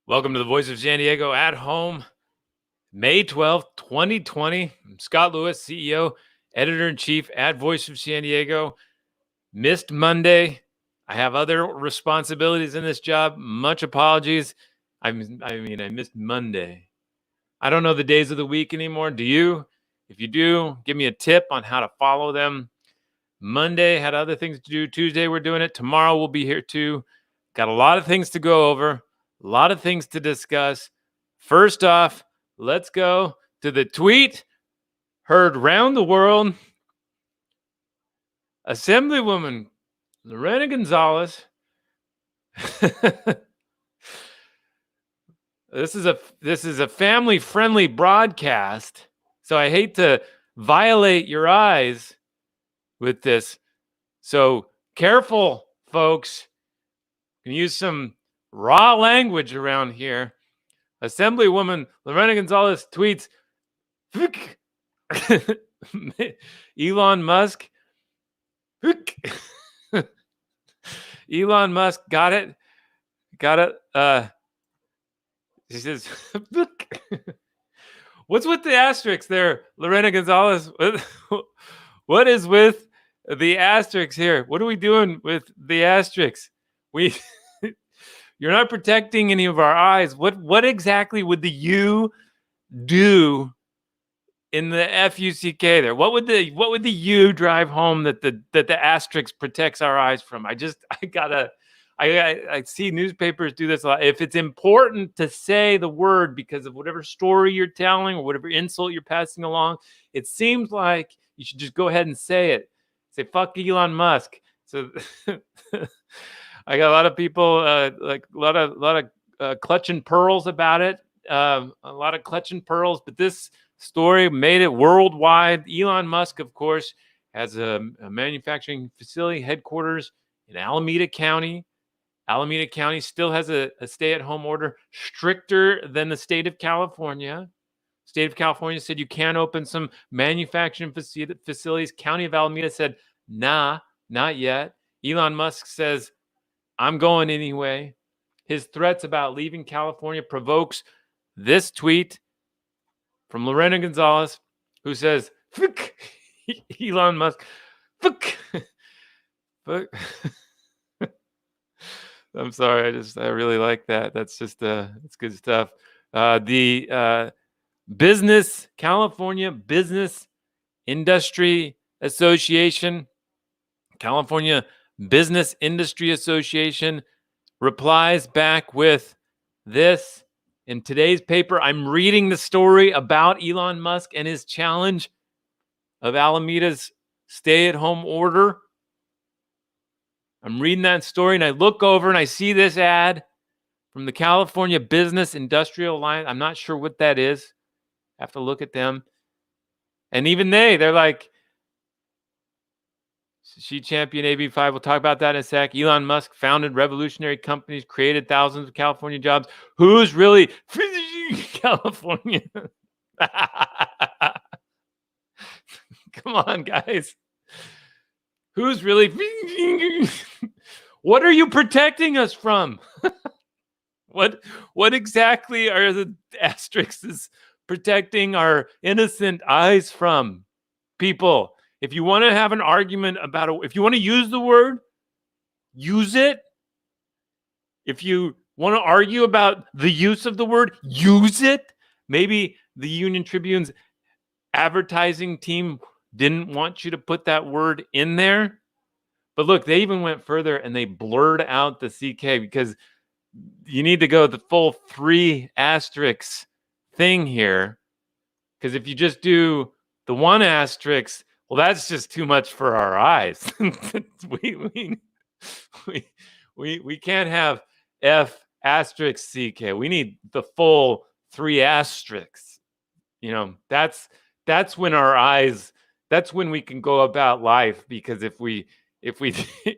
Welcome to the Voice of San Diego at home, May 12th, 2020. I'm Scott Lewis, CEO, Editor-in-Chief at Voice of San Diego. Missed Monday. I have other responsibilities in this job. Much apologies. I missed Monday. I don't know the days of the week anymore. Do you? If you do, give me a tip on how to follow them. Monday had other things to do. Tuesday, we're doing it. Tomorrow, we'll be here too. Got a lot of things to go over. A lot of things to discuss. First off, let's go to the tweet heard round the world. Assemblywoman Lorena Gonzalez. This is a family-friendly broadcast, so I hate to violate your eyes with this. So careful, folks. You can use some raw language around here. Assemblywoman Lorena Gonzalez tweets, Elon Musk. Elon Musk got it. She says, what's with the asterisks there, Lorena Gonzalez? What is with the asterisks here? What are we doing with the asterisks? You're not protecting any of our eyes. What exactly would the U do in the FUCK there? What would the U drive home that the asterisk protects our eyes from? I see newspapers do this a lot. If it's important to say the word because of whatever story you're telling or whatever insult you're passing along, it seems like you should just go ahead and say it. Say fuck Elon Musk. So I got a lot of people like a lot of clutching pearls about it. A lot of clutching pearls, but this story made it worldwide. Elon Musk, of course, has a manufacturing facility headquarters in Alameda County. Alameda County still has a stay-at-home order stricter than the state of California. State of California said you can open some manufacturing facilities. County of Alameda said, nah, not yet. Elon Musk says, I'm going anyway. His threats about leaving California provokes this tweet from Lorena Gonzalez, who says, fuck Elon Musk. Fuck. I'm sorry. I really like that. That's just it's good stuff. The California Business Industry Association, California Business Industry Association replies back with this in today's paper. I'm reading the story about Elon Musk and his challenge of Alameda's stay-at-home order. I'm reading that story and I look over and I see this ad from the California Business Industrial Alliance. I'm not sure what that is. I have to look at them. And even they're like, she championed AB5. We'll talk about that in a sec. Elon Musk founded revolutionary companies, created thousands of California jobs. Who's really California? Come on, guys. Who's really? What are you protecting us from? What exactly are the asterisks protecting our innocent eyes from? People, if you want to have an argument about it, if you want to use the word, use it. If you want to argue about the use of the word, use it. Maybe the Union Tribune's advertising team didn't want you to put that word in there. But look, they even went further and they blurred out the CK because you need to go the full 3 asterisks thing here. Because if you just do the 1 asterisk, well, that's just too much for our eyes. we can't have F asterisk CK. We need the full 3 asterisks. You know, that's when our eyes, that's when we can go about life. Because if we see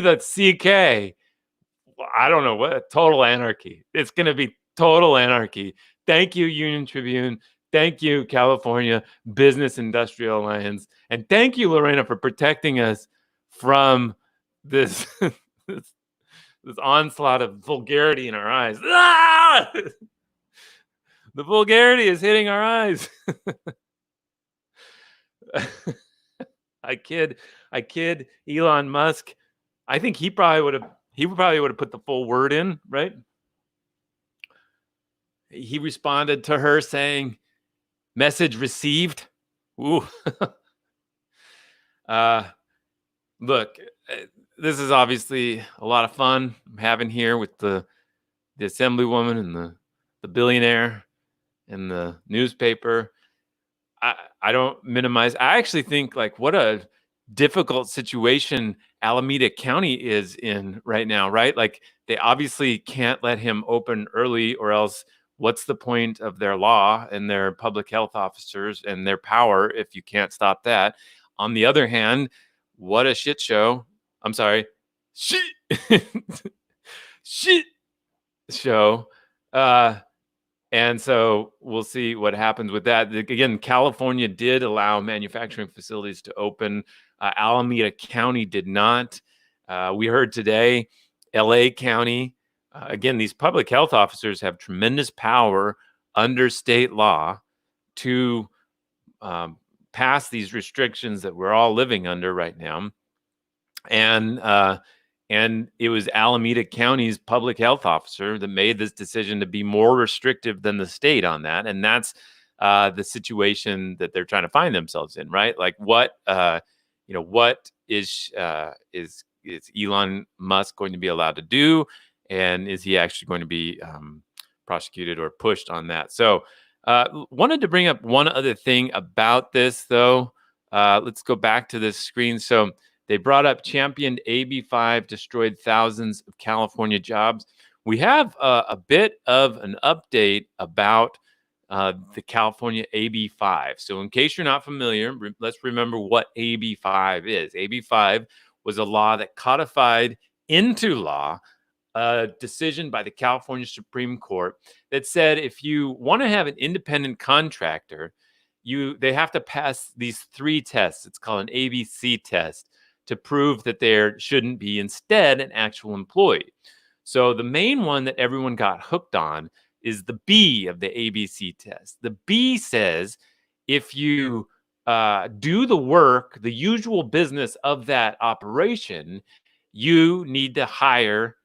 the CK, I don't know what, total anarchy. It's going to be total anarchy. Thank you, Union Tribune. Thank you, California Business Industrial Alliance. And thank you, Lorena, for protecting us from this this onslaught of vulgarity in our eyes. Ah! The vulgarity is hitting our eyes. I kid Elon Musk. I think he probably would have put the full word in, right? He responded to her saying, "Message received." Ooh. Look, this is obviously a lot of fun I'm having here with the Assemblywoman and the billionaire and the newspaper. I don't minimize. I actually think like what a difficult situation Alameda County is in right now, right? Like they obviously can't let him open early or else what's the point of their law and their public health officers and their power if you can't stop that? On the other hand, what a shit show. I'm sorry. Shit. Shit show. And so we'll see what happens with that. Again, California did allow manufacturing facilities to open. Alameda County did not. We heard today, LA County. Again, these public health officers have tremendous power under state law to pass these restrictions that we're all living under right now. And it was Alameda County's public health officer that made this decision to be more restrictive than the state on that. And that's the situation that they're trying to find themselves in, right? Like what is Elon Musk going to be allowed to do? And is he actually going to be prosecuted or pushed on that? So wanted to bring up one other thing about this, though. Let's go back to this screen. So they brought up championed AB5 destroyed thousands of California jobs. We have a bit of an update about the California AB5. So in case you're not familiar, let's remember what AB5 is. AB5 was a law that codified into law a decision by the California Supreme Court that said if you want to have an independent contractor, they have to pass these 3 tests. It's called an ABC test to prove that there shouldn't be instead an actual employee. So the main one that everyone got hooked on is the B of the ABC test. The B says if you do the work, the usual business of that operation, you need to hire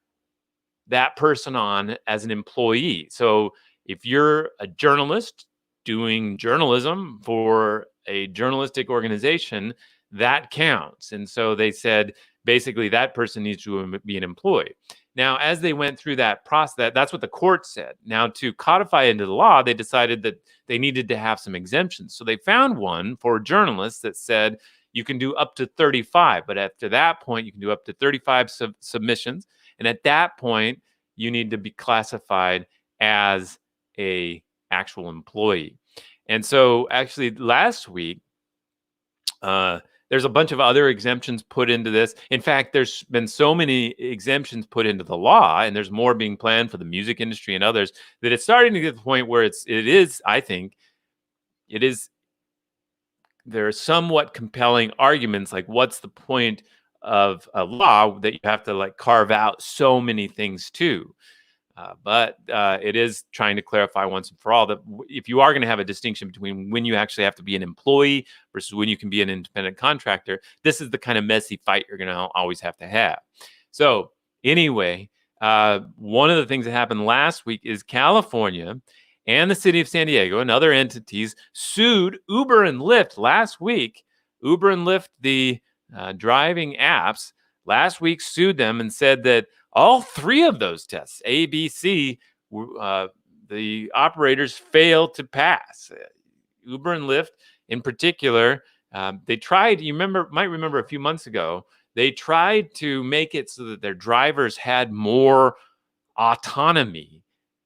that person on as an employee. So if you're a journalist doing journalism for a journalistic organization, that counts. And so they said, basically, that person needs to be an employee. Now, as they went through that process, that's what the court said. Now, to codify into the law, they decided that they needed to have some exemptions. So they found one for journalists that said you can do up to 35. But after that point, you can do up to 35 submissions. And at that point, you need to be classified as a actual employee. And so actually last week, there's a bunch of other exemptions put into this. In fact, there's been so many exemptions put into the law, and there's more being planned for the music industry and others, that it's starting to get to the point where there are somewhat compelling arguments, like what's the point of a law that you have to like carve out so many things to? But it is trying to clarify once and for all that if you are going to have a distinction between when you actually have to be an employee versus when you can be an independent contractor, this is the kind of messy fight you're going to always have to have. So anyway, one of the things that happened last week is California and the city of San Diego and other entities sued Uber and Lyft last week. Uber and Lyft, the driving apps, last week sued them and said that all 3 of those tests, A, B, C, the operators failed to pass. Uber and Lyft, in particular, they tried. You might remember a few months ago, they tried to make it so that their drivers had more autonomy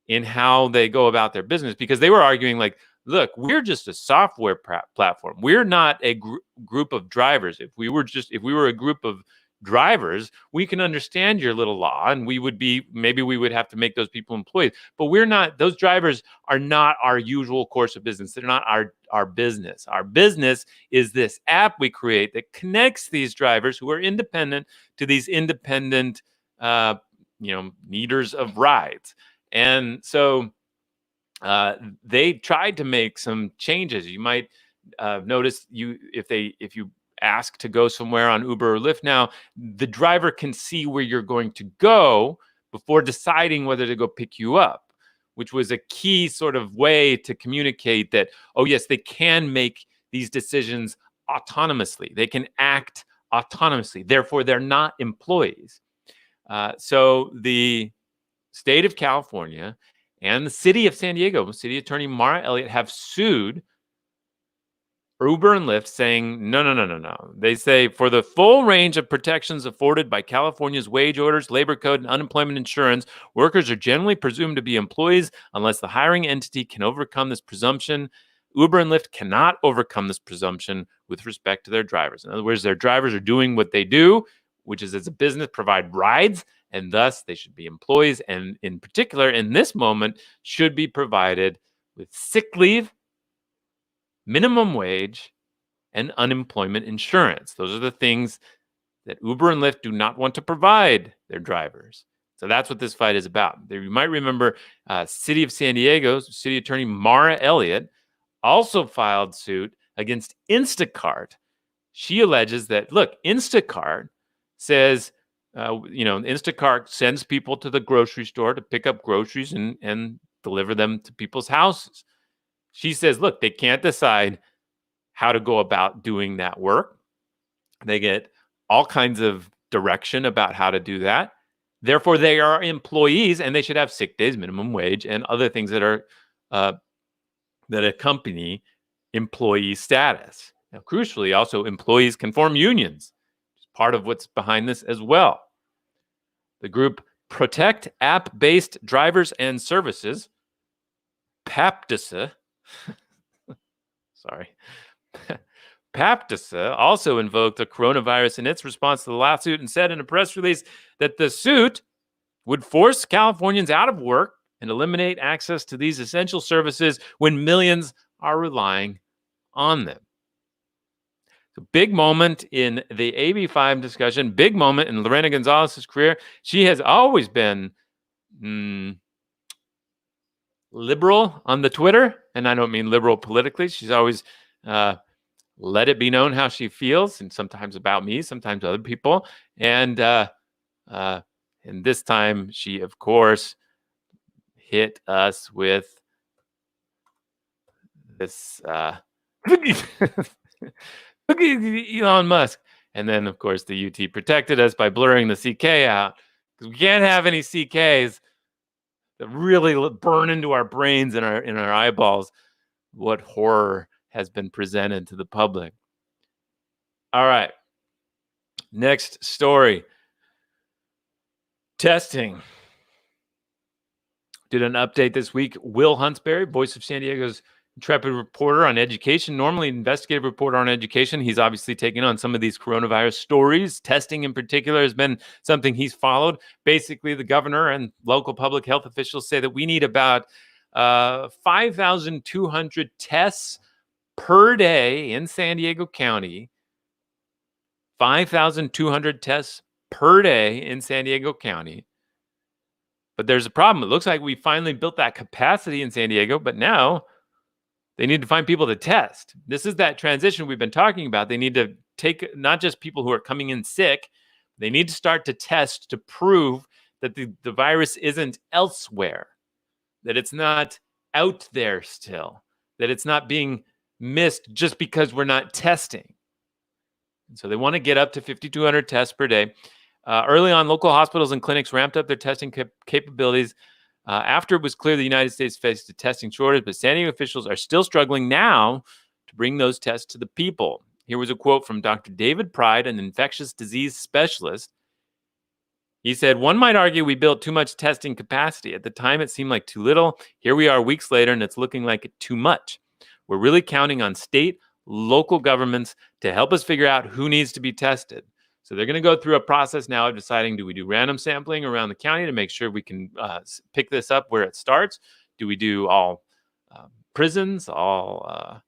in how they go about their business, because they were arguing like, look, we're just a software platform. We're not a group of drivers. If we were a group of drivers, we can understand your little law, and we would have to make those people employees, but we're not. Those drivers are not our usual course of business. They're not our business. Our business is this app we create that connects these drivers who are independent to these independent meters of rides. And so they tried to make some changes. You might notice if you ask to go somewhere on Uber or Lyft now, the driver can see where you're going to go before deciding whether to go pick you up, which was a key sort of way to communicate that, oh yes, they can make these decisions autonomously. They can act autonomously. Therefore, they're not employees. So the state of California and the city of San Diego, City Attorney Mara Elliott, have sued Uber and Lyft, saying, no. They say, for the full range of protections afforded by California's wage orders, labor code, and unemployment insurance, workers are generally presumed to be employees unless the hiring entity can overcome this presumption. Uber and Lyft cannot overcome this presumption with respect to their drivers. In other words, their drivers are doing what they do, which is, as a business, provide rides, and thus they should be employees, and in particular, in this moment, should be provided with sick leave, minimum wage, and unemployment insurance. Those are the things that Uber and Lyft do not want to provide their drivers. So that's what this fight is about. You might remember City of San Diego, City Attorney Mara Elliott also filed suit against Instacart. She alleges that, look, Instacart says, Instacart sends people to the grocery store to pick up groceries and deliver them to people's houses. She says, look, they can't decide how to go about doing that work. They get all kinds of direction about how to do that. Therefore, they are employees, and they should have sick days, minimum wage, and other things that are that accompany employee status. Now, crucially, also, employees can form unions. It's part of what's behind this as well. The group Protect App-Based Drivers and Services, PAPDSA, PAPDSA also invoked the coronavirus in its response to the lawsuit and said in a press release that the suit would force Californians out of work and eliminate access to these essential services when millions are relying on them. So, big moment in the AB5 discussion, big moment in Lorena Gonzalez's career. She has always been liberal on the Twitter, and I don't mean liberal politically. She's always let it be known how she feels, and sometimes about me, sometimes other people. And this time, she, of course, hit us with this Elon Musk. And then, of course, the UT protected us by blurring the CK out, because we can't have any CKs that really burn into our brains and our eyeballs what horror has been presented to the public. All right. Next story. Testing. Did an update this week. Will Huntsberry, Voice of San Diego's intrepid reporter on education, normally investigative reporter on education. He's obviously taken on some of these coronavirus stories. Testing in particular has been something he's followed. Basically, the governor and local public health officials say that we need about 5,200 tests per day in San Diego County. 5,200 tests per day in San Diego County. But there's a problem. It looks like we finally built that capacity in San Diego, but now they need to find people to test. This is that transition we've been talking about. They need to take not just people who are coming in sick, they need to start to test to prove that the virus isn't elsewhere, that it's not out there still, that it's not being missed just because we're not testing. And so they want to get up to 5,200 tests per day. Early on, local hospitals and clinics ramped up their testing capabilities after it was clear the United States faced a testing shortage, but San Diego officials are still struggling now to bring those tests to the people. Here was a quote from Dr. David Pride, an infectious disease specialist. He said, "One might argue we built too much testing capacity. At the time, it seemed like too little. Here we are weeks later, and it's looking like too much. We're really counting on state, local governments to help us figure out who needs to be tested." So they're going to go through a process now of deciding, do we do random sampling around the county to make sure we can pick this up where it starts? Do we do all prisons, all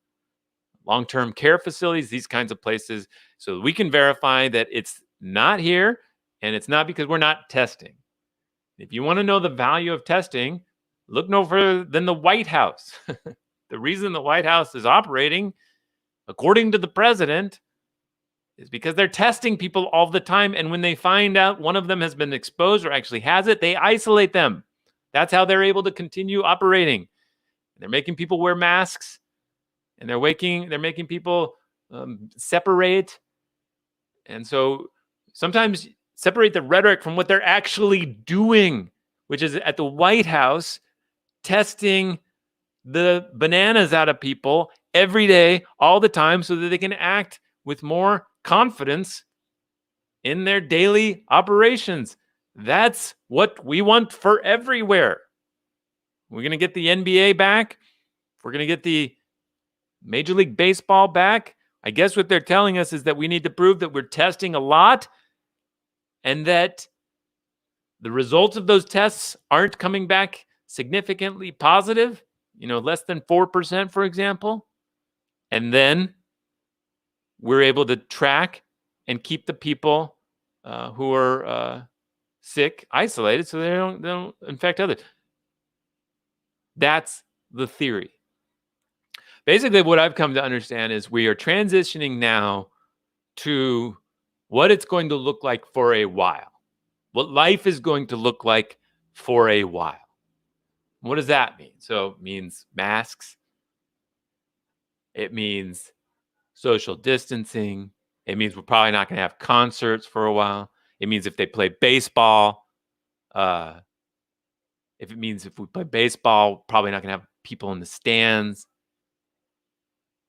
long-term care facilities, these kinds of places, so we can verify that it's not here and it's not because we're not testing. If you want to know the value of testing, look no further than the White House. The reason the White House is operating, according to the president, is because they're testing people all the time. And when they find out one of them has been exposed or actually has it, they isolate them. That's how they're able to continue operating. They're making people wear masks, and they're making people separate. And so sometimes separate the rhetoric from what they're actually doing, which is at the White House testing the bananas out of people every day, all the time, so that they can act with more confidence in their daily operations. That's what we want for everywhere. We're going to get the NBA back. We're going to get the Major League Baseball back. I guess what they're telling us is that we need to prove that we're testing a lot and that the results of those tests aren't coming back significantly positive, less than 4%, for example. And then we're able to track and keep the people who are sick isolated so they don't infect others. That's the theory. Basically, what I've come to understand is we are transitioning now to what it's going to look like for a while, what life is going to look like for a while. What does that mean? So it means masks. It means social distancing. It means we're probably not going to have concerts for a while. It means if they play baseball, if we play baseball, probably not going to have people in the stands.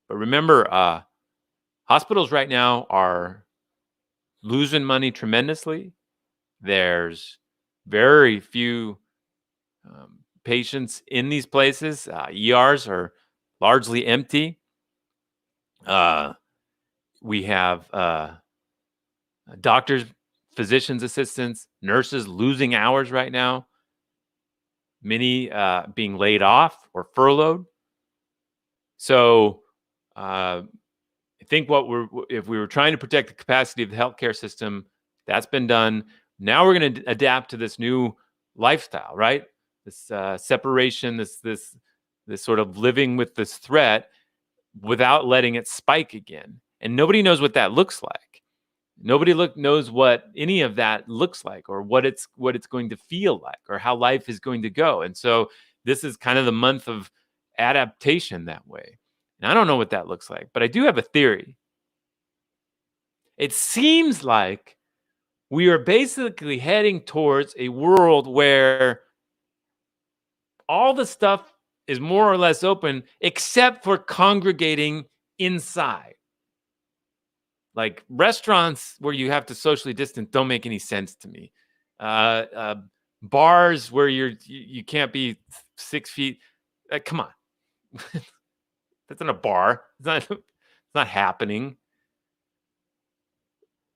But remember, hospitals right now are losing money tremendously. There's very few patients in these places. ERs are largely empty. We have doctors, physicians' assistants, nurses losing hours right now. Many being laid off or furloughed. So I think if we were trying to protect the capacity of the healthcare system, that's been done. Now we're going to adapt to this new lifestyle, right? This separation, this sort of living with this threat without letting it spike again. And nobody knows what that looks like. Nobody knows what any of that looks like, or what it's going to feel like, or how life is going to go. And so this is kind of the month of adaptation that way. And I don't know what that looks like, but I do have a theory. It seems like we are basically heading towards a world where all the stuff is more or less open, except for congregating inside. Like restaurants where you have to socially distance don't make any sense to me. Bars where you can't be 6 feet. Come on. That's not a bar. It's not happening.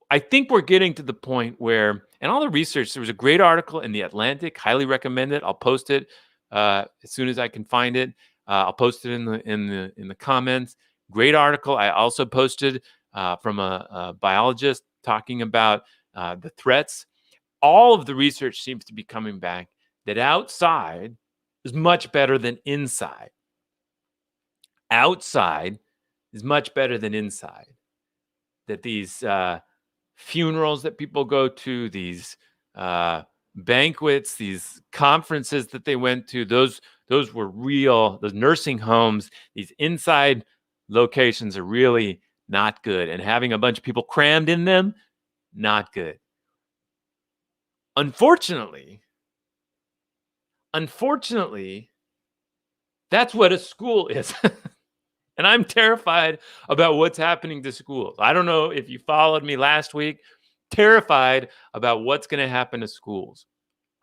I think we're getting to the point where, and all the research, there was a great article in The Atlantic, highly recommend it. I'll post it as soon as I can find it. I'll post it in the comments. Great article. I also posted from a biologist talking about the threats. All of the research seems to be coming back that outside is much better than inside. Outside is much better than inside. That these funerals that people go to, these banquets, these conferences that they went to, those were real. Those nursing homes, these inside locations are really not good. And having a bunch of people crammed in them, not good. Unfortunately, that's what a school is. And I'm terrified about what's happening to schools. I don't know if you followed me last week. Terrified about what's going to happen to schools.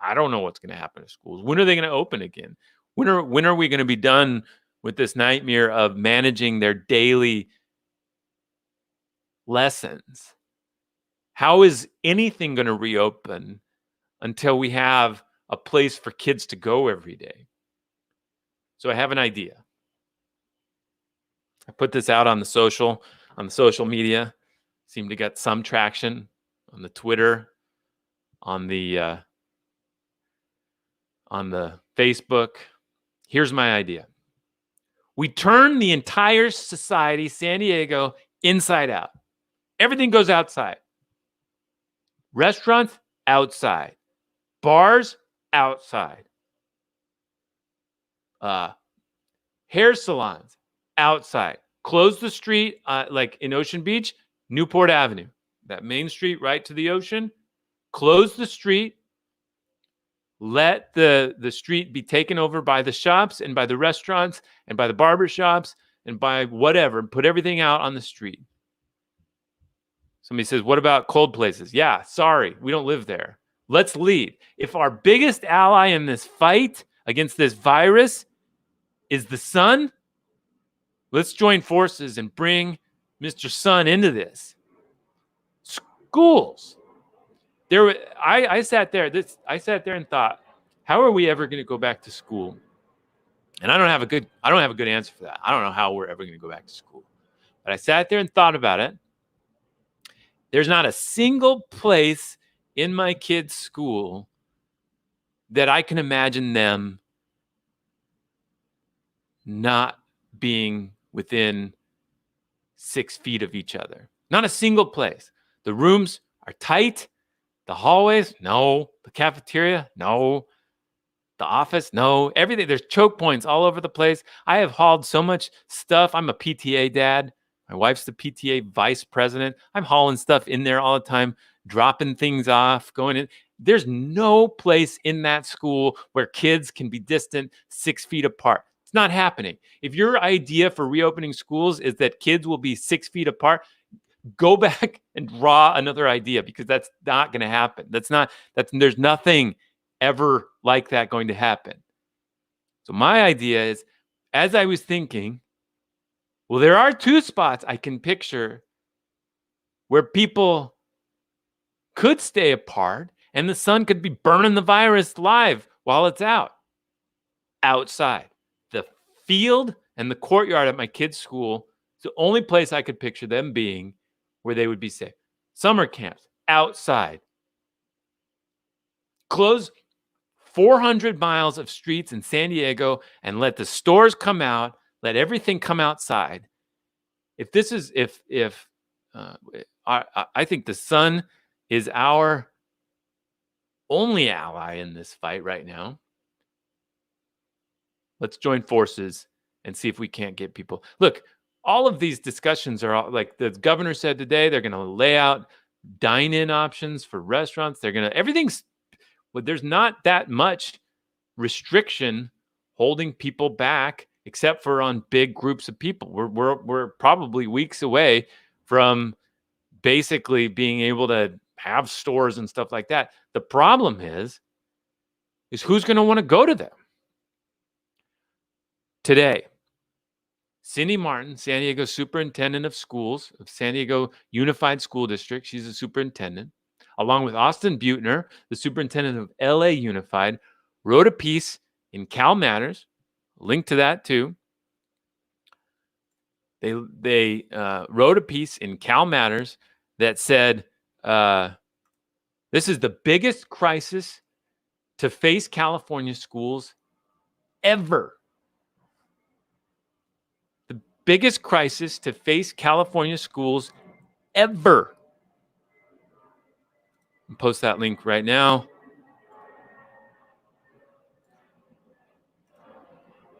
I don't know what's going to happen to schools. When are they going to open again? When are we going to be done with this nightmare of managing their daily lessons? How is anything going to reopen until we have a place for kids to go every day? So I have an idea. I put this out on the social media. Seemed to get some traction on the Twitter, on the on the Facebook. Here's my idea. We turn the entire society, San Diego, inside out. Everything goes outside. Restaurants, outside. Bars, outside. Hair salons, outside. Close the street, like in Ocean Beach, Newport Avenue. That main street right to the ocean. Close the street. Let the street be taken over by the shops and by the restaurants and by the barber shops and by whatever. Put everything out on the street. Somebody says, what about cold places? Yeah, sorry, we don't live there. Let's lead. If our biggest ally in this fight against this virus is the sun, let's join forces and bring Mr. Sun into this. Schools. I sat there and thought, how are we ever going to go back to school? And I don't have a good answer for that. I don't know how we're ever going to go back to school. But I sat there and thought about it. There's not a single place in my kids' school that I can imagine them not being within 6 feet of each other. Not a single place. The rooms are tight. The hallways, no. The cafeteria, no. The office, no. Everything. There's choke points all over the place. I have hauled so much stuff. I'm a PTA dad. My wife's the PTA vice president. I'm hauling stuff in there all the time, dropping things off, going in. There's no place in that school where kids can be distant 6 feet apart. It's not happening. If your idea for reopening schools is that kids will be 6 feet apart, go back and draw another idea, because that's not going to happen. There's nothing ever like that going to happen. So my idea is, as I was thinking, well, there are 2 spots I can picture where people could stay apart and the sun could be burning the virus live while it's out. Outside. The field and the courtyard at my kids' school is the only place I could picture them being where they would be safe. Summer camps, outside. Close 400 miles of streets in San Diego and let the stores come out, let everything come outside. I think the sun is our only ally in this fight right now. Let's join forces and see if we can't get people. Look, all of these discussions are all, like the governor said today, they're going to lay out dine-in options for restaurants. But there's not that much restriction holding people back, except for on big groups of people. We're probably weeks away from basically being able to have stores and stuff like that. The problem is who's going to want to go to them? Today, Cindy Martin, San Diego Superintendent of Schools of San Diego Unified School District, she's a superintendent, along with Austin Butner, the superintendent of LA Unified, wrote a piece in Cal Matters, link to that too. They wrote a piece in Cal Matters that said, this is the biggest crisis to face California schools ever. The biggest crisis to face California schools ever. I'll post that link right now.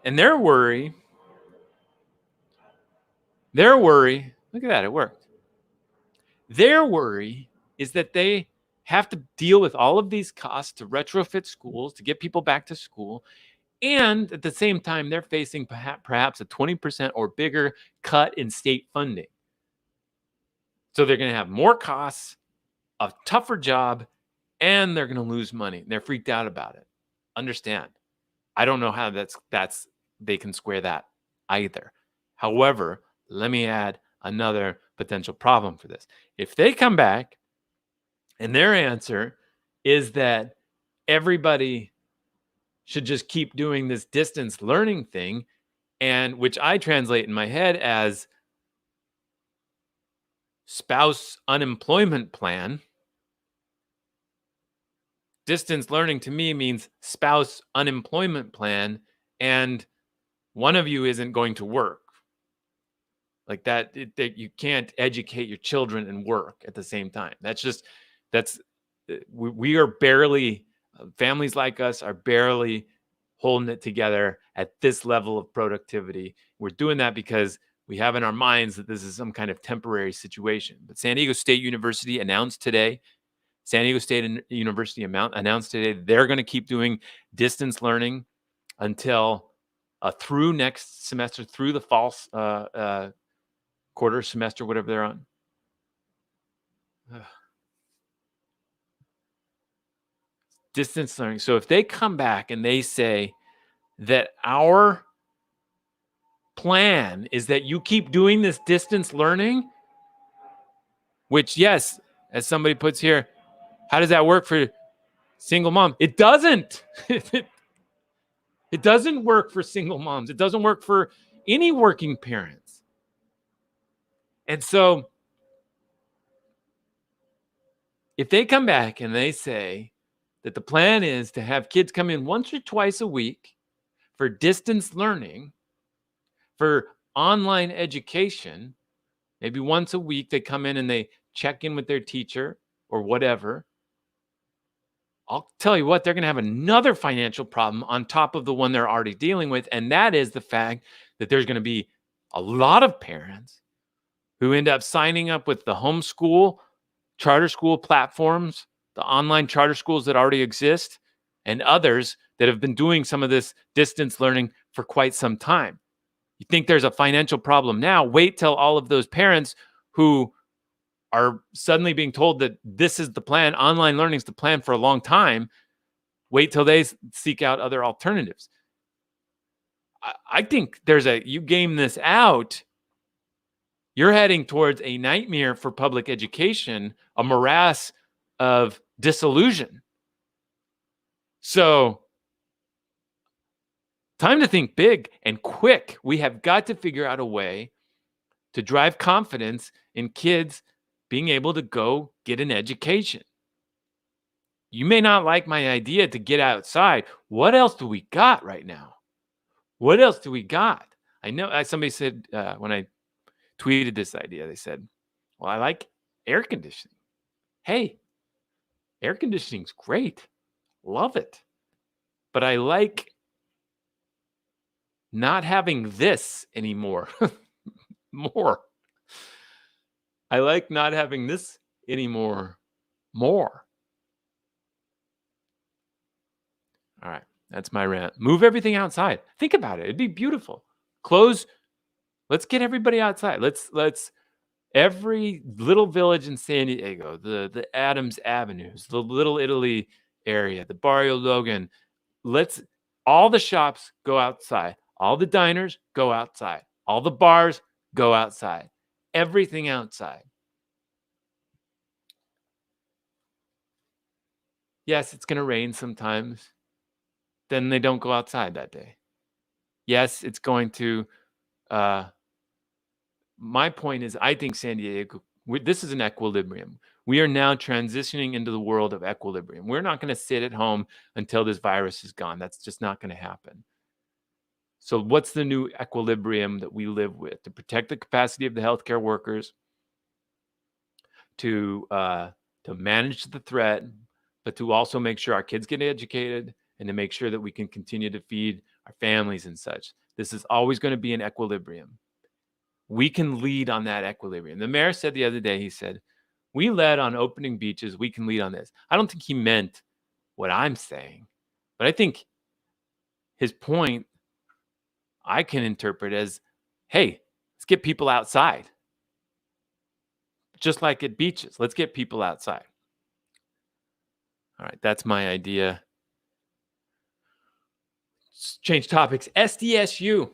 And their worry, look at that, it worked. Their worry is that they have to deal with all of these costs to retrofit schools, to get people back to school. And at the same time, they're facing perhaps a 20% or bigger cut in state funding. So they're going to have more costs, a tougher job, and they're going to lose money. They're freaked out about it. Understand. I don't know how they can square that either. However, let me add another potential problem for this. If they come back and their answer is that everybody should just keep doing this distance learning thing, and which I translate in my head as spouse unemployment plan, distance learning to me means spouse unemployment plan, and one of you isn't going to work. Like that you can't educate your children and work at the same time. We are barely, families like us are barely holding it together at this level of productivity. We're doing that because we have in our minds that this is some kind of temporary situation. But San Diego State University announced today they're going to keep doing distance learning until through next semester, through the fall quarter semester, whatever they're on. Distance learning. So if they come back and they say that our plan is that you keep doing this distance learning, which, yes, as somebody puts here, how does that work for single mom? It doesn't. It doesn't work for single moms. It doesn't work for any working parents. And so if they come back and they say that the plan is to have kids come in once or twice a week for distance learning, for online education, maybe once a week they come in and they check in with their teacher or whatever, I'll tell you what, they're going to have another financial problem on top of the one they're already dealing with. And that is the fact that there's going to be a lot of parents who end up signing up with the homeschool, charter school platforms, the online charter schools that already exist, and others that have been doing some of this distance learning for quite some time. You think there's a financial problem now? Wait till all of those parents who are suddenly being told that this is the plan, online learning is the plan for a long time. Wait till they seek out other alternatives. I think you game this out, you're heading towards a nightmare for public education, a morass of disillusion. So, time to think big and quick. We have got to figure out a way to drive confidence in kids being able to go get an education. You may not like my idea to get outside. What else do we got right now? What else do we got? I know somebody said when I tweeted this idea, they said, well, I like air conditioning. Hey, air conditioning's great. Love it. But I like not having this anymore. More. I like not having this anymore. More. All right. That's my rant. Move everything outside. Think about it. It'd be beautiful. Let's get everybody outside. Let's every little village in San Diego, the Adams Avenues, the Little Italy area, the Barrio Logan, all the shops go outside. All the diners go outside. All the bars go outside. Everything outside. Yes, it's going to rain sometimes. Then they don't go outside that day. Yes, it's going to. My point is, I think San Diego, this is an equilibrium. We are now transitioning into the world of equilibrium. We're not going to sit at home until this virus is gone. That's just not going to happen. So what's the new equilibrium that we live with? To protect the capacity of the healthcare workers, to manage the threat, but to also make sure our kids get educated and to make sure that we can continue to feed our families and such. This is always going to be an equilibrium. We can lead on that equilibrium. The mayor said the other day, he said, we led on opening beaches. We can lead on this. I don't think he meant what I'm saying, but I think his point I can interpret as, hey, let's get people outside. Just like at beaches, let's get people outside. All right, that's my idea. Let's change topics. SDSU.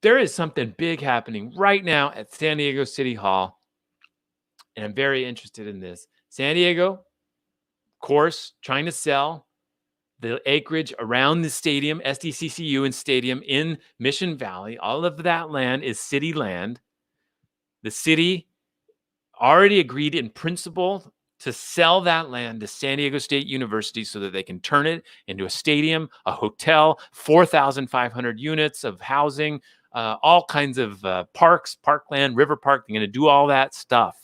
There is something big happening right now at San Diego City Hall, and I'm very interested in this. San Diego, of course, trying to sell the acreage around the stadium, SDCCU and stadium in Mission Valley. All of that land is city land. The city already agreed in principle to sell that land to San Diego State University so that they can turn it into a stadium, a hotel, 4,500 units of housing, all kinds of parks, parkland, river park. They're going to do all that stuff.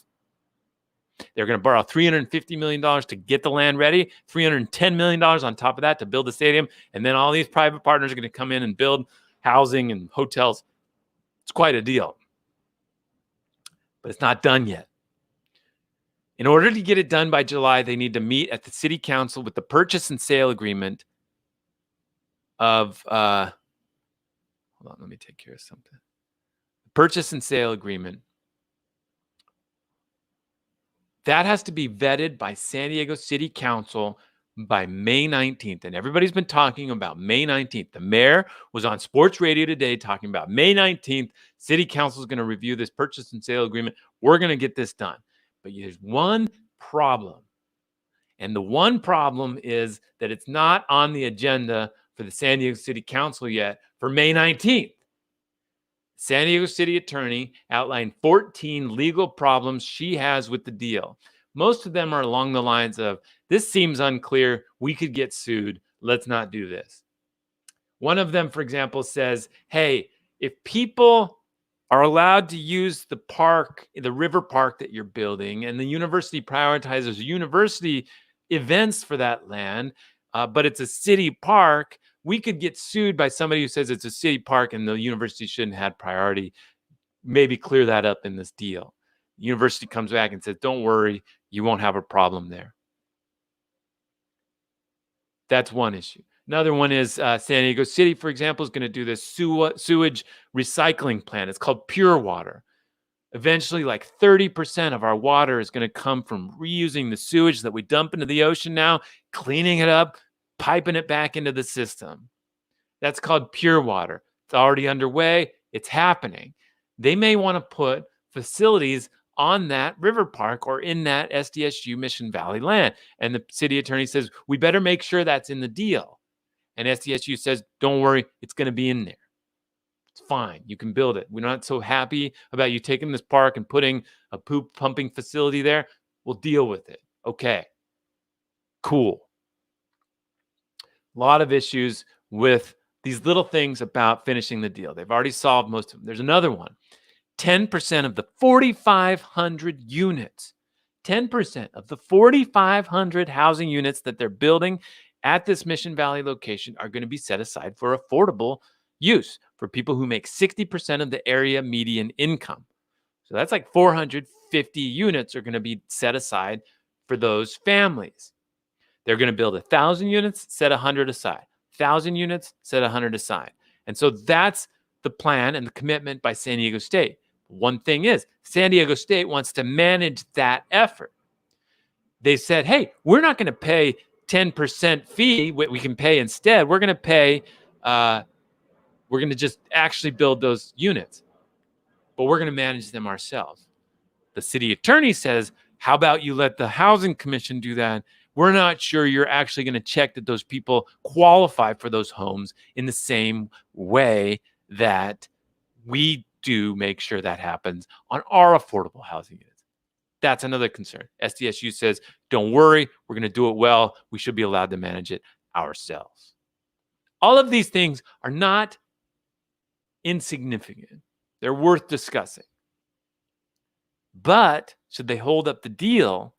They're going to borrow $350 million to get the land ready, $310 million on top of that to build the stadium. And then all these private partners are going to come in and build housing and hotels. It's quite a deal. But it's not done yet. In order to get it done by July, they need to meet at the city council with the purchase and sale agreement of, hold on, let me take care of something. Purchase and sale agreement. That has to be vetted by San Diego City Council by May 19th. And everybody's been talking about May 19th. The mayor was on sports radio today talking about May 19th. City Council is going to review this purchase and sale agreement. We're going to get this done. But there's one problem. And the one problem is that it's not on the agenda for the San Diego City Council yet for May 19th. San Diego City Attorney outlined 14 legal problems she has with the deal. Most of them are along the lines of, this seems unclear, we could get sued, let's not do this. One of them, for example, says, hey, if people are allowed to use the park, the river park that you're building, and the university prioritizes university events for that land, but it's a city park, we could get sued by somebody who says it's a city park and the university shouldn't have priority. Maybe clear that up in this deal. The university comes back and says, don't worry, you won't have a problem there. That's one issue. Another one is San Diego City, for example, is going to do this sewage recycling plant. It's called Pure Water. Eventually, like 30% of our water is going to come from reusing the sewage that we dump into the ocean now, cleaning it up, piping it back into the system. That's called Pure Water. It's already underway. It's happening. They may want to put facilities on that river park or in that SDSU Mission Valley land. And the city attorney says, we better make sure that's in the deal. And SDSU says, don't worry, it's going to be in there. It's fine. You can build it. We're not so happy about you taking this park and putting a poop pumping facility there. We'll deal with it. Okay. Cool. A lot of issues with these little things about finishing the deal. They've already solved most of them. There's another one. 10% of the 4,500 units, 10% of the 4,500 housing units that they're building at this Mission Valley location are going to be set aside for affordable use for people who make 60% of the area median income. So that's like 450 units are going to be set aside for those families. They're going to build 1,000 units, set 100 aside. 1,000 units, set 100 aside. And so that's the plan and the commitment by San Diego State. One thing is, San Diego State wants to manage that effort. They said, hey, we're not going to pay 10% fee. What we can pay instead, we're going to pay, we're going to just actually build those units, but we're going to manage them ourselves. The city attorney says, how about you let the Housing Commission do that? We're not sure you're actually going to check that those people qualify for those homes in the same way that we do make sure that happens on our affordable housing units. That's another concern. SDSU says, don't worry, we're going to do it well. We should be allowed to manage it ourselves. All of these things are not insignificant. They're worth discussing. But should they hold up the deal?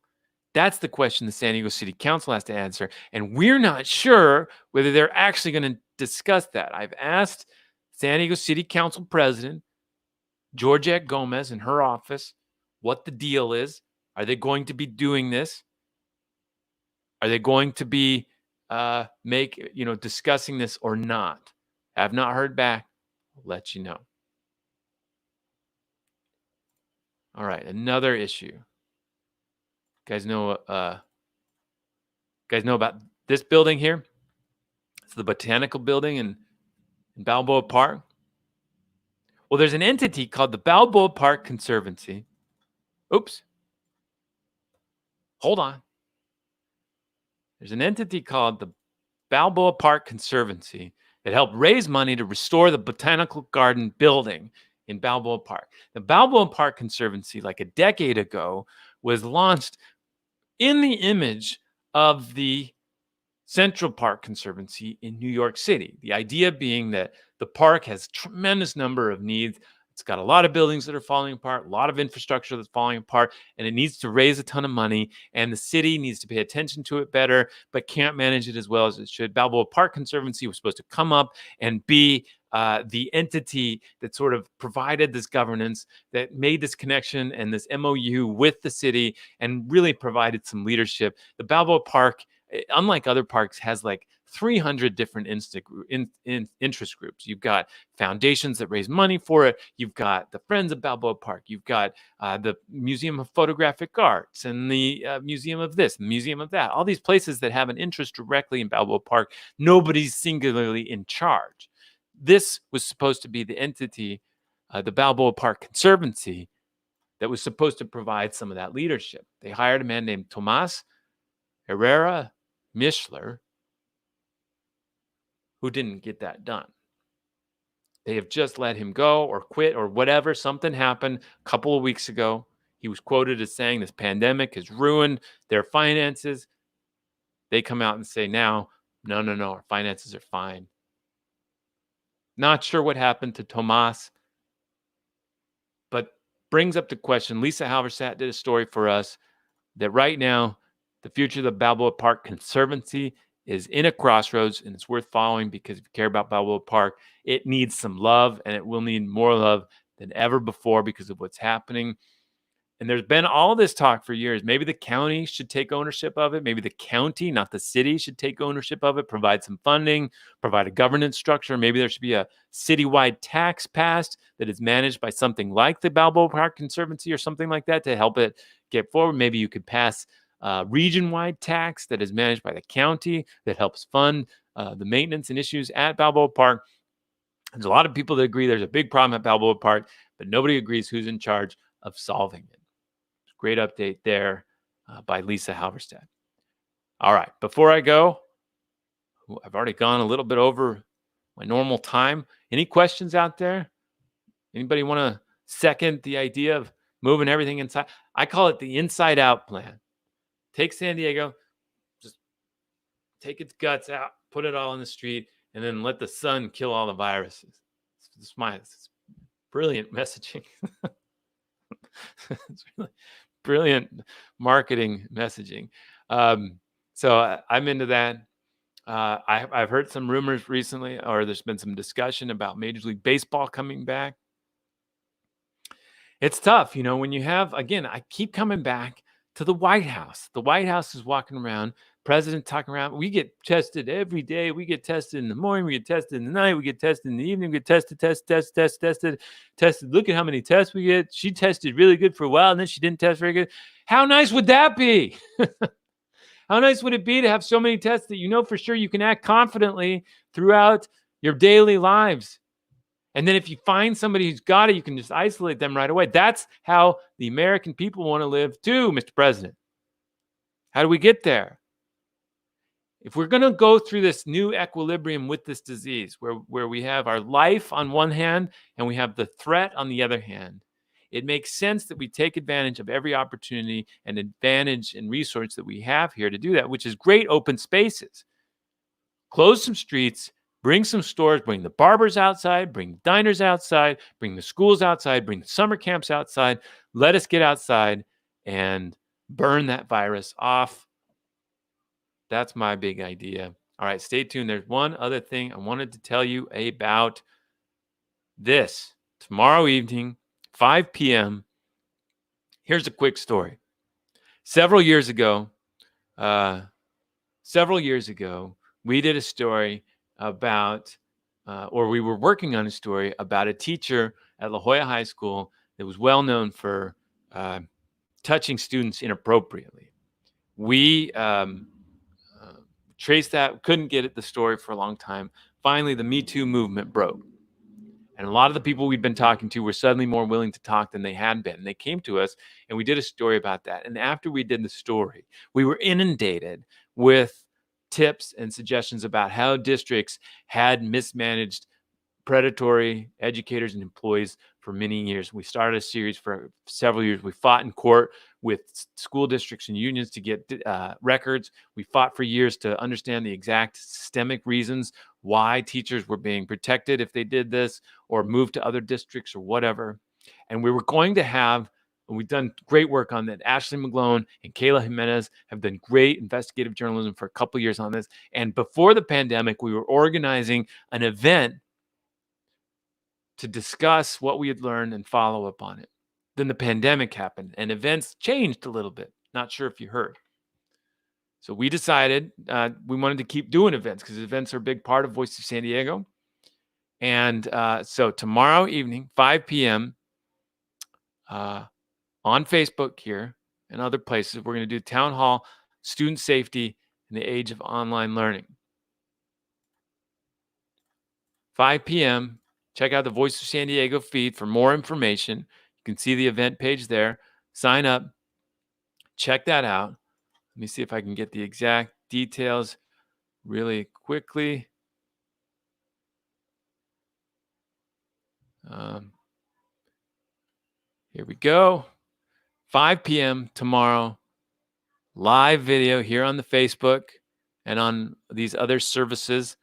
That's the question the San Diego City Council has to answer. And we're not sure whether they're actually going to discuss that. I've asked San Diego City Council President Georgette Gomez in her office what the deal is. Are they going to be doing this? Are they going to be discussing this or not? I have not heard back. I'll let you know. All right, another issue. You guys know about this building here? It's the Botanical Building in Balboa Park. Well, there's an entity called the Balboa Park Conservancy. Oops. Hold on. There's an entity called the Balboa Park Conservancy that helped raise money to restore the Botanical Garden building in Balboa Park. The Balboa Park Conservancy, like a decade ago, was launched in the image of the Central Park Conservancy in New York City. The idea being that the park has a tremendous number of needs. It's got a lot of buildings that are falling apart, a lot of infrastructure that's falling apart, and it needs to raise a ton of money. And the city needs to pay attention to it better, but can't manage it as well as it should. Balboa Park Conservancy was supposed to come up and be the entity that sort of provided this governance, that made this connection and this MOU with the city, and really provided some leadership. The Balboa Park, unlike other parks, has like 300 different interest groups. You've got foundations that raise money for it. You've got the Friends of Balboa Park. You've got the Museum of Photographic Arts and the Museum of this, the Museum of that. All these places that have an interest directly in Balboa Park. Nobody's singularly in charge. This was supposed to be the entity, the Balboa Park Conservancy, that was supposed to provide some of that leadership. They hired a man named Tomas Herrera Mischler, who didn't get that done. They have just let him go or quit or whatever. Something happened a couple of weeks ago. He was quoted as saying this pandemic has ruined their finances. They come out and say now, no, our finances are fine. Not sure what happened to Tomas, but brings up the question. Lisa Halverstadt did a story for us that right now, the future of the Balboa Park Conservancy is in a crossroads, and it's worth following because if you care about Balboa Park, it needs some love, and it will need more love than ever before because of what's happening. And there's been all this talk for years. Maybe the county should take ownership of it. Maybe the county, not the city, should take ownership of it, provide some funding, provide a governance structure. Maybe there should be a citywide tax passed that is managed by something like the Balboa Park Conservancy or something like that to help it get forward. Maybe you could pass region-wide tax that is managed by the county that helps fund the maintenance and issues at Balboa Park. There's a lot of people that agree there's a big problem at Balboa Park, but nobody agrees who's in charge of solving it. Great update there by Lisa Halverstadt. All right, before I go, I've already gone a little bit over my normal time. Any questions out there? Anybody want to second the idea of moving everything inside? I call it the inside out plan. Take San Diego, just take its guts out, put it all in the street, and then let the sun kill all the viruses. It's brilliant messaging. It's really brilliant marketing messaging. So I'm into that. I've heard some rumors recently, or there's been some discussion about Major League Baseball coming back. It's tough, when you have, again, I keep coming back to the White House. The White House is walking around, president talking around. We get tested every day. We get tested in the morning. We get tested in the night. We get tested in the evening. We get tested. Look at how many tests we get. She tested really good for a while, and then she didn't test very good. How nice would that be? How nice would it be to have so many tests that you know for sure you can act confidently throughout your daily lives? And then if you find somebody who's got it, you can just isolate them right away. That's how the American people want to live too, Mr. President. How do we get there? If we're going to go through this new equilibrium with this disease, where we have our life on one hand and we have the threat on the other hand, it makes sense that we take advantage of every opportunity and advantage and resource that we have here to do that, which is great open spaces. Close some streets, bring some stores, bring the barbers outside, bring diners outside, bring the schools outside, bring the summer camps outside. Let us get outside and burn that virus off. That's my big idea. All right, stay tuned. There's one other thing I wanted to tell you about this. Tomorrow evening, 5 p.m., here's a quick story. Several years ago, we did a story about, or we were working on a story about a teacher at La Jolla High School that was well known for touching students inappropriately. We traced that, couldn't get at the story for a long time. Finally, the Me Too movement broke. And a lot of the people we'd been talking to were suddenly more willing to talk than they had been. And they came to us, and we did a story about that. And after we did the story, we were inundated with tips and suggestions about how districts had mismanaged predatory educators and employees for many years. We started a series for several years. We fought in court with school districts and unions to get records. We fought for years to understand the exact systemic reasons why teachers were being protected if they did this or moved to other districts or whatever. And we were going to have, and we've done great work on that. Ashley McGlone and Kayla Jimenez have done great investigative journalism for a couple of years on this. And before the pandemic, we were organizing an event to discuss what we had learned and follow up on it. Then the pandemic happened and events changed a little bit. Not sure if you heard. So we decided we wanted to keep doing events because events are a big part of Voice of San Diego. And so tomorrow evening, 5 p.m., on Facebook here and other places, we're going to do Town Hall, Student Safety in the Age of Online Learning. 5 p.m., check out the Voice of San Diego feed for more information. You can see the event page there. Sign up. Check that out. Let me see if I can get the exact details really quickly. Here we go. 5 p.m. tomorrow. Live video here on the Facebook and on these other services.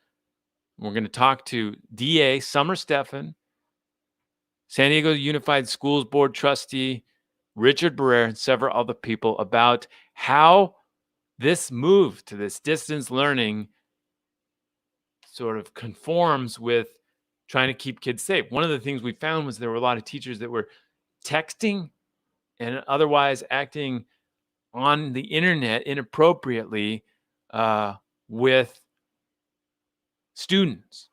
We're going to talk to DA Summer Stephan, San Diego Unified Schools Board trustee Richard Barrera, and several other people about how this move to this distance learning sort of conforms with trying to keep kids safe. One of the things we found was there were a lot of teachers that were texting and otherwise acting on the internet inappropriately with students.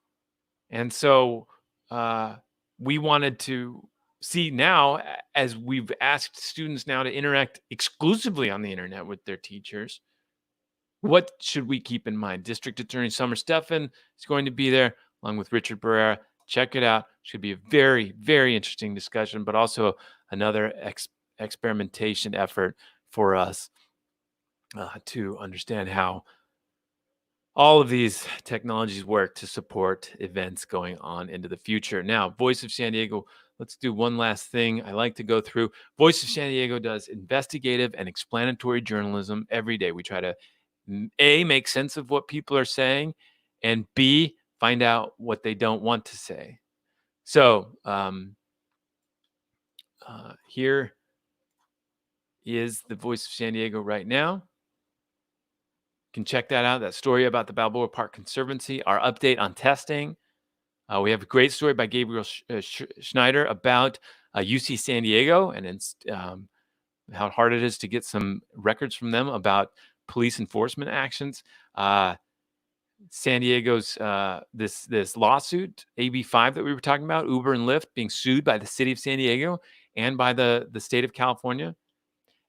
And so we wanted to see now, as we've asked students now to interact exclusively on the internet with their teachers, what should we keep in mind? District Attorney Summer Stephan is going to be there along with Richard Barrera. Check it out. Should be a very, very interesting discussion, but also another experimentation effort for us to understand how all of these technologies work to support events going on into the future. Now, Voice of San Diego, let's do one last thing I like to go through. Voice of San Diego does investigative and explanatory journalism every day. We try to, A, make sense of what people are saying, and B, find out what they don't want to say. So here is the Voice of San Diego right now. You can check that out, that story about the Balboa Park Conservancy, our update on testing. We have a great story by Gabriel Schneider about UC San Diego and how hard it is to get some records from them about police enforcement actions. San Diego's this lawsuit, AB5 that we were talking about, Uber and Lyft being sued by the city of San Diego and by the state of California.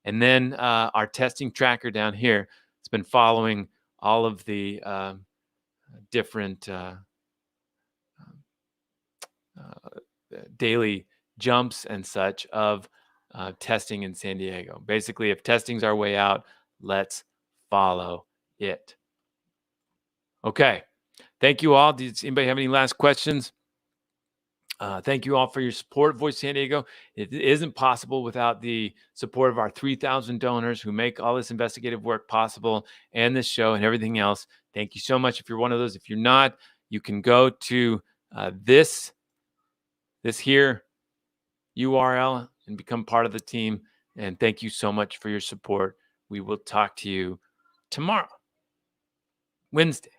And then our testing tracker down here, it's been following all of the different daily jumps and such of testing in San Diego. Basically, if testing's our way out, let's follow it. Okay. Thank you all. Does anybody have any last questions? Thank you all for your support of Voice San Diego. It isn't possible without the support of our 3,000 donors who make all this investigative work possible and this show and everything else. Thank you so much. If you're one of those, if you're not, you can go to this here URL and become part of the team. And thank you so much for your support. We will talk to you tomorrow, Wednesday.